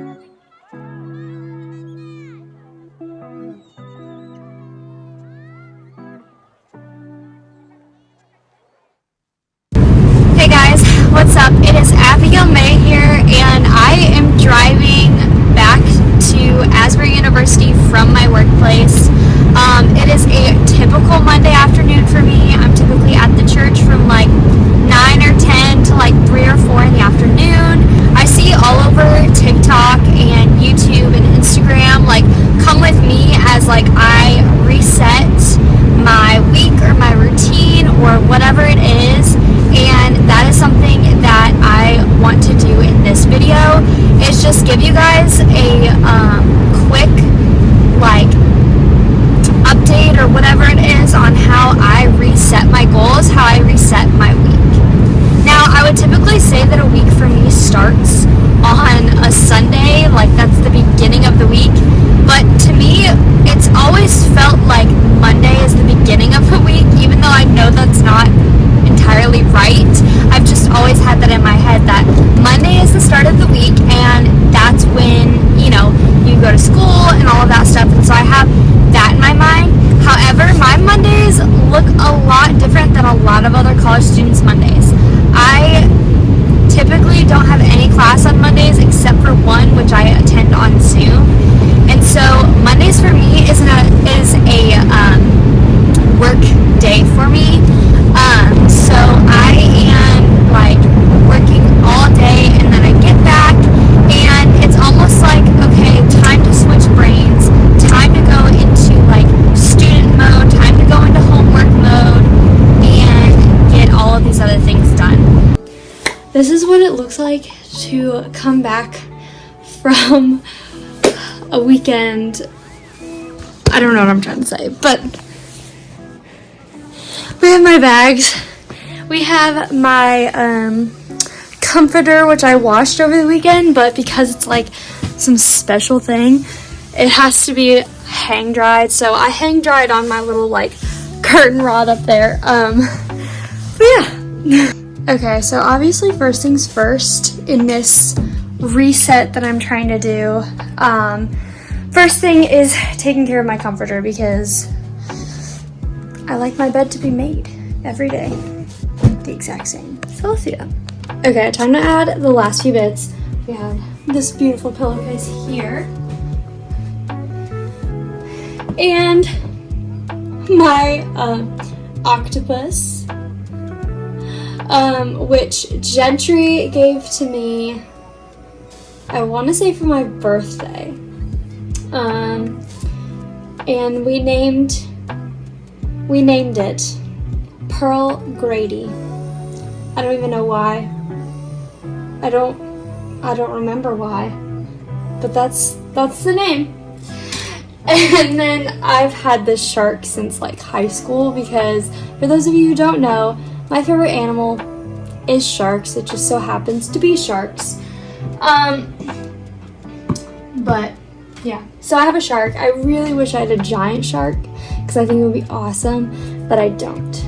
Hey guys, what's up? It is Abigail May here, and I am driving back to Asbury University from my workplace. It is a typical Monday afternoon for me. I'm typically at the church from like 9 or 10 to like 3 or 4 in the afternoon. I see all over TikTok and YouTube and Instagram, like, come with me as like I reset my week or my routine or whatever it is. And that is something that I want to do in this video, is just give you guys a quick like update or whatever it is on how I reset my goals, how I reset my week. Now, I would typically say that a week for me starts on a Sunday, like that's the beginning of the week, but to me, it's always felt like Monday is the beginning of the week, even though I know that's not entirely right. I've just always had that in my head that Monday is the start of the week, and that's when, you know, you go to school and all of that stuff, and so I have that in my mind. However, my Mondays look a lot different than a lot of other college students' Mondays. I typically don't have any class on Mondays except for one, which I attend on Zoom, and so Mondays for me is a work day for me. So I am like working all day, and then I get back and it's almost like, okay, time to switch brains, time to go into like student mode, time to go into homework mode and get all of these other things done. This is what it looks like to come back from a weekend. I don't know what I'm trying to say, but we have my bags. We have my comforter, which I washed over the weekend, but because it's like some special thing, it has to be hang dried. So I hang dried on my little like curtain rod up there. But yeah. Okay, so obviously first things first in this reset that I'm trying to do. First thing is taking care of my comforter, because I like my bed to be made every day, the exact same. So let's do that. Okay, time to add the last few bits. We have this beautiful pillowcase here, and my octopus, which Gentry gave to me, I want to say for my birthday, and we named it Pearl Grady. I don't even know why. I don't remember why, but that's the name. And then I've had this shark since like high school, because for those of you who don't know, my favorite animal is sharks. It just so happens to be sharks. But yeah, so I have a shark. I really wish I had a giant shark, because I think it would be awesome, but I don't.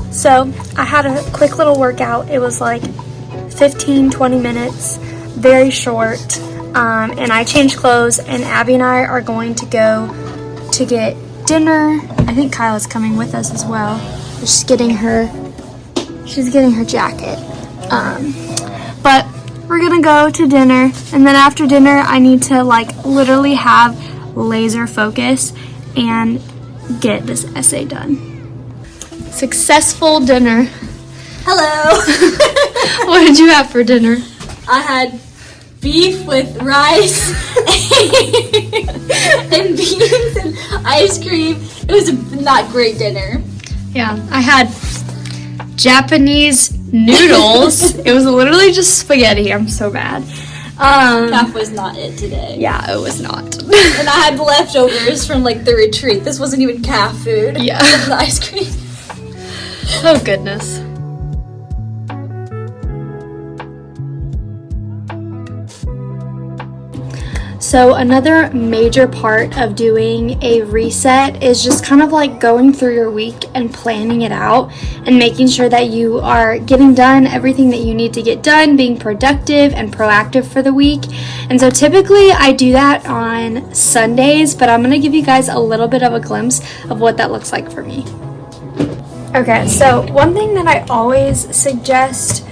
So I had a quick little workout. It was like 15-20 minutes, very short. And I changed clothes, and Abby and I are going to go to get dinner. I think Kyla's coming with us as well. She's getting her jacket. But we're gonna go to dinner, and then after dinner I need to like literally have laser focus and get this essay done. Successful dinner. Hello. What did you have for dinner? I had beef with rice and beans and ice cream. It was a not great dinner. Yeah, I had Japanese noodles. It was literally just spaghetti. I'm so bad. That was not it today. Yeah, it was not. And I had leftovers from like the retreat. This wasn't even calf food. Yeah. The ice cream. Oh goodness. So another major part of doing a reset is just kind of like going through your week and planning it out and making sure that you are getting done everything that you need to get done, being productive and proactive for the week. And so typically I do that on Sundays, but I'm going to give you guys a little bit of a glimpse of what that looks like for me. Okay, so one thing that I always suggest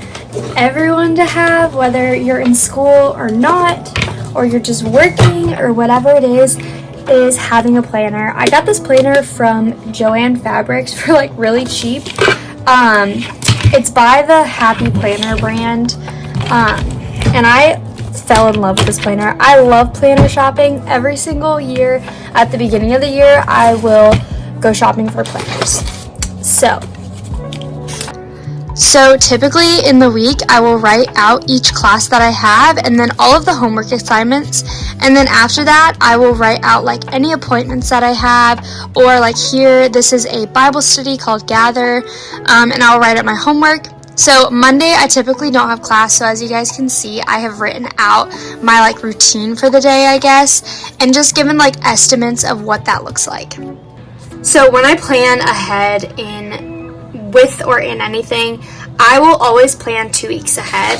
everyone to have, whether you're in school or not, or you're just working or whatever it is having a planner. I got this planner from Joann Fabrics for like really cheap. It's by the Happy Planner brand, and I fell in love with this planner. I love planner shopping. Every single year at the beginning of the year I will go shopping for planners. So typically in the week, I will write out each class that I have and then all of the homework assignments. And then after that, I will write out like any appointments that I have, or like here, this is a Bible study called Gather, and I'll write out my homework. So Monday, I typically don't have class, so as you guys can see, I have written out my like routine for the day, I guess, and just given like estimates of what that looks like. So when I plan ahead with or in anything, I will always plan 2 weeks ahead,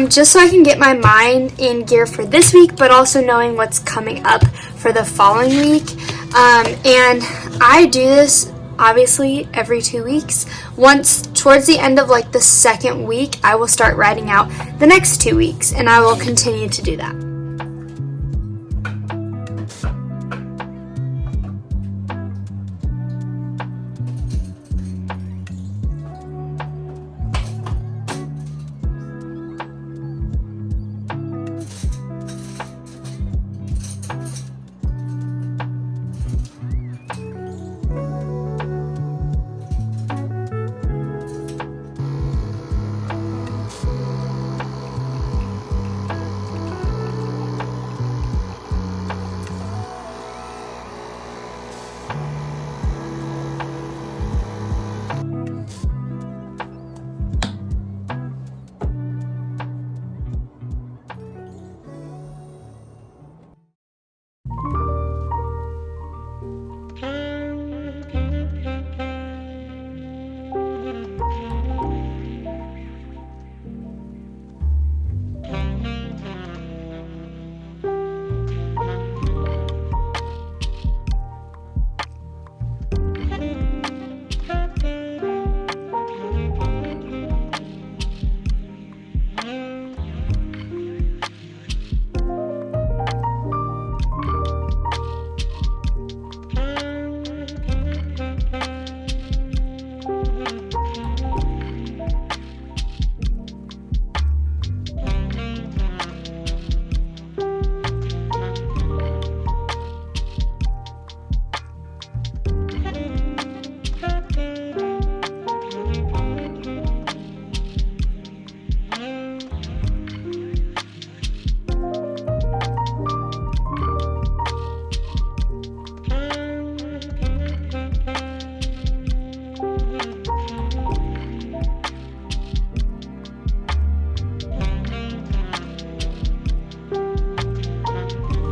just so I can get my mind in gear for this week, but also knowing what's coming up for the following week. And I do this obviously every 2 weeks. Once towards the end of like the second week, I will start writing out the next 2 weeks, and I will continue to do that.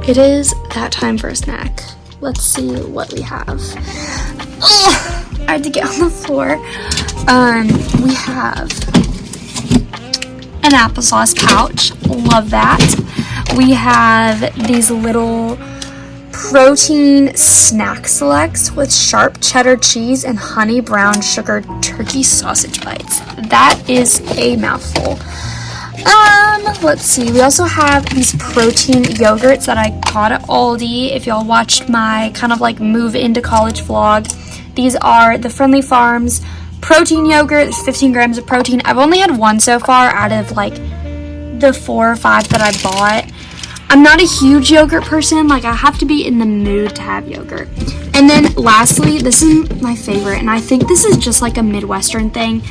It is that time for a snack. Let's see what we have. Oh, I had to get on the floor. We have an applesauce pouch. Love that. We have these little protein snack selects with sharp cheddar cheese and honey brown sugar turkey sausage bites. That is a mouthful. Let's see. We also have these protein yogurts that I got at Aldi. If y'all watched my kind of like move into college vlog, these are the Friendly Farms protein yogurt. It's 15 grams of protein. I've only had one so far out of like the 4 or 5 that I bought. I'm not a huge yogurt person. Like, I have to be in the mood to have yogurt. And then lastly, this is my favorite, and I think this is just like a Midwestern thing,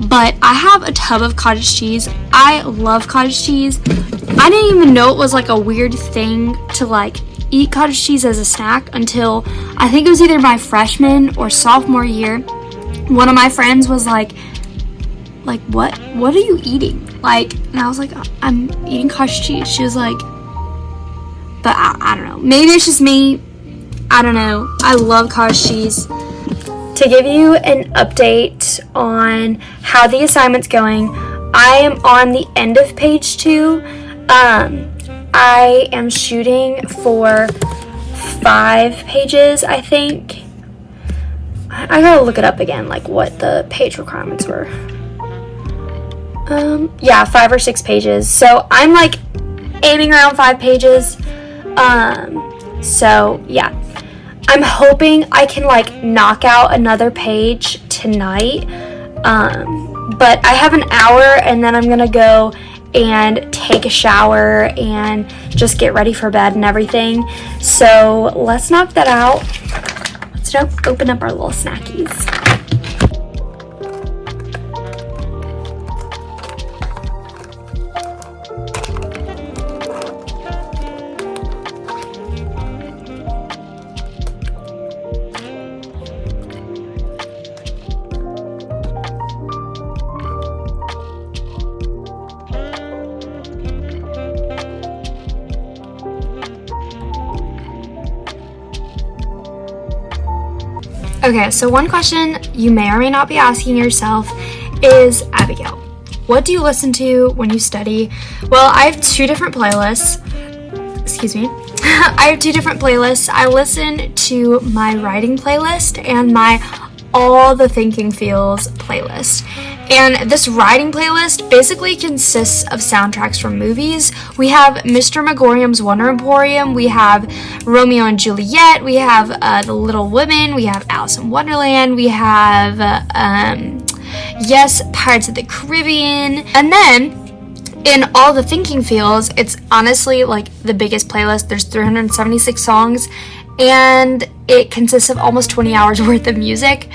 but I have a tub of cottage cheese. I love cottage cheese. I didn't even know it was like a weird thing to like eat cottage cheese as a snack until I think it was either my freshman or sophomore year. One of my friends was like, what are you eating? Like, and I was like, I'm eating cottage cheese. She was like, but I don't know. Maybe it's just me. I don't know. I love cottage cheese. To give you an update on how the assignment's going, I am on the end of page 2. I am shooting for 5 pages, I think. I gotta look it up again, like what the page requirements were. Yeah, 5 or 6 pages. So I'm like aiming around 5 pages. So yeah, I'm hoping I can like knock out another page tonight. But I have an hour and then I'm gonna go and take a shower and just get ready for bed and everything. So let's knock that out. Let's open up our little snackies. Okay, so one question you may or may not be asking yourself is, Abigail, what do you listen to when you study? Well, I have 2 different playlists. Excuse me. I have 2 different playlists. I listen to my writing playlist and my All the Thinking Feels playlist. And this writing playlist basically consists of soundtracks from movies. We have Mr. Megorium's Wonder Emporium, we have Romeo and Juliet, we have The Little Women, we have Alice in Wonderland, we have, Pirates of the Caribbean. And then in All the Thinking Feels, it's honestly like the biggest playlist. There's 376 songs, and it consists of almost 20 hours worth of music.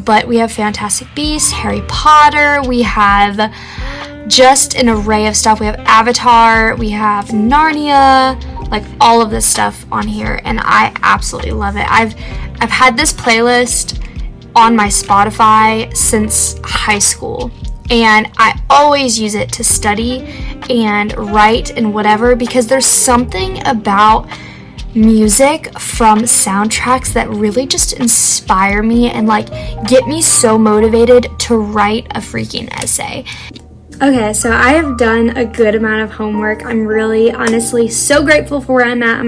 But we have Fantastic Beasts, Harry Potter, we have just an array of stuff. We have Avatar, we have Narnia, like all of this stuff on here, and I absolutely love it. I've had this playlist on my Spotify since high school, and I always use it to study and write and whatever, because there's something about music from soundtracks that really just inspire me and like get me so motivated to write a freaking essay. Okay, so I have done a good amount of homework. I'm really honestly so grateful for where I'm at.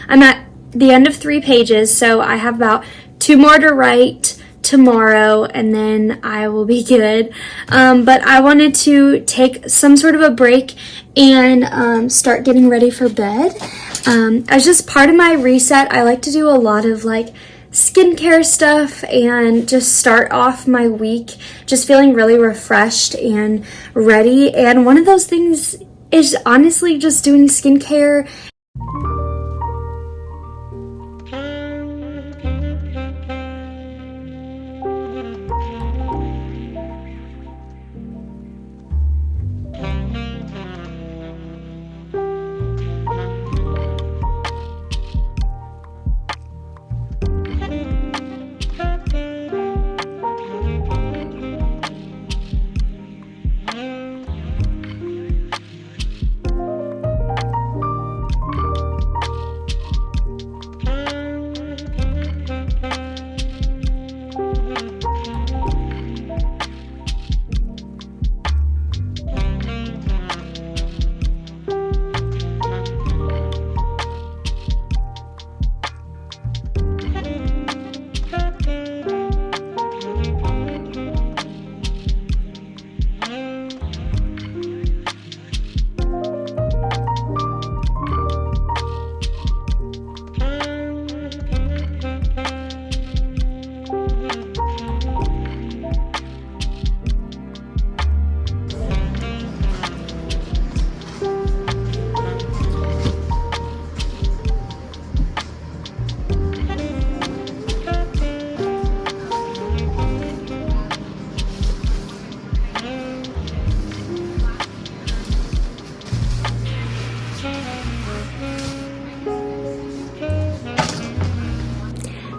I'm at the end of 3 pages, so I have about 2 more to write tomorrow and then I will be good. But I wanted to take some sort of a break and start getting ready for bed. As just part of my reset, I like to do a lot of like skincare stuff and just start off my week just feeling really refreshed and ready. And one of those things is honestly just doing skincare.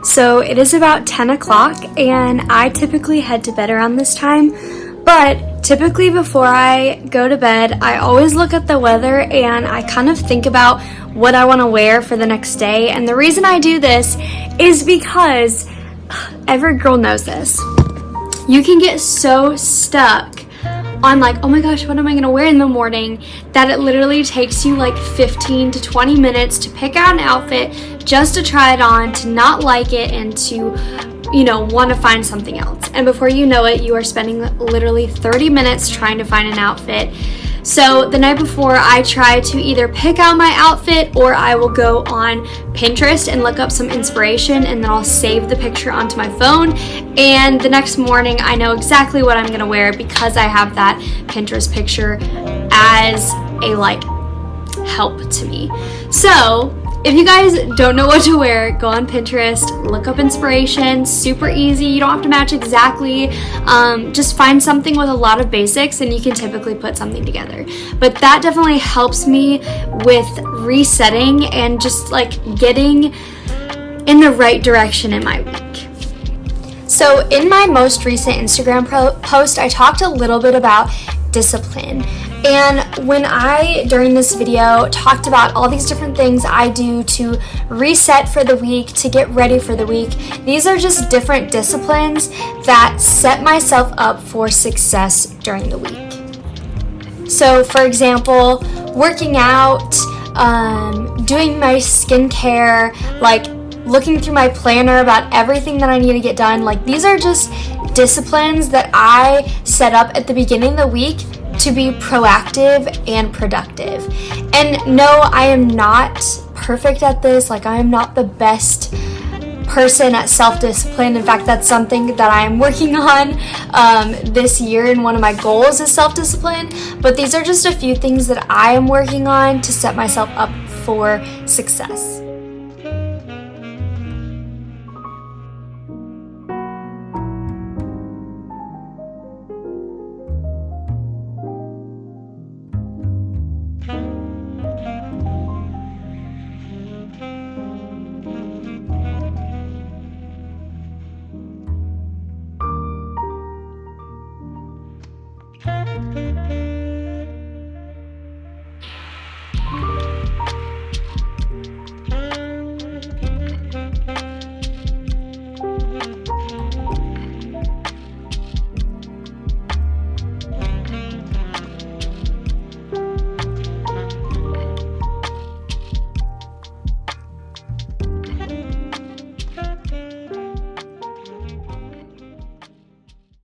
So it is about 10 o'clock and I typically head to bed around this time, but typically before I go to bed, I always look at the weather and I kind of think about what I want to wear for the next day. And the reason I do this is because every girl knows this. You can get so stuck on like, oh my gosh, what am I going to wear in the morning, that it literally takes you like 15 to 20 minutes to pick out an outfit just to try it on, to not like it, and to, want to find something else. And before you know it, you are spending literally 30 minutes trying to find an outfit. So the night before, I try to either pick out my outfit, or I will go on Pinterest and look up some inspiration, and then I'll save the picture onto my phone. And the next morning, I know exactly what I'm gonna wear because I have that Pinterest picture as a help to me. So if you guys don't know what to wear, go on Pinterest, look up inspiration, super easy. You don't have to match exactly. Just find something with a lot of basics and you can typically put something together. But that definitely helps me with resetting and just getting in the right direction in my week. So in my most recent Instagram post, I talked a little bit about discipline. And when I, during this video, talked about all these different things I do to reset for the week, to get ready for the week, these are just different disciplines that set myself up for success during the week. So for example, working out, doing my skincare, looking through my planner about everything that I need to get done. These are just disciplines that I set up at the beginning of the week to be proactive and productive. And no, I am not perfect at this. I am not the best person at self-discipline. In fact, that's something that I am working on this year, and one of my goals is self-discipline. But these are just a few things that I am working on to set myself up for success.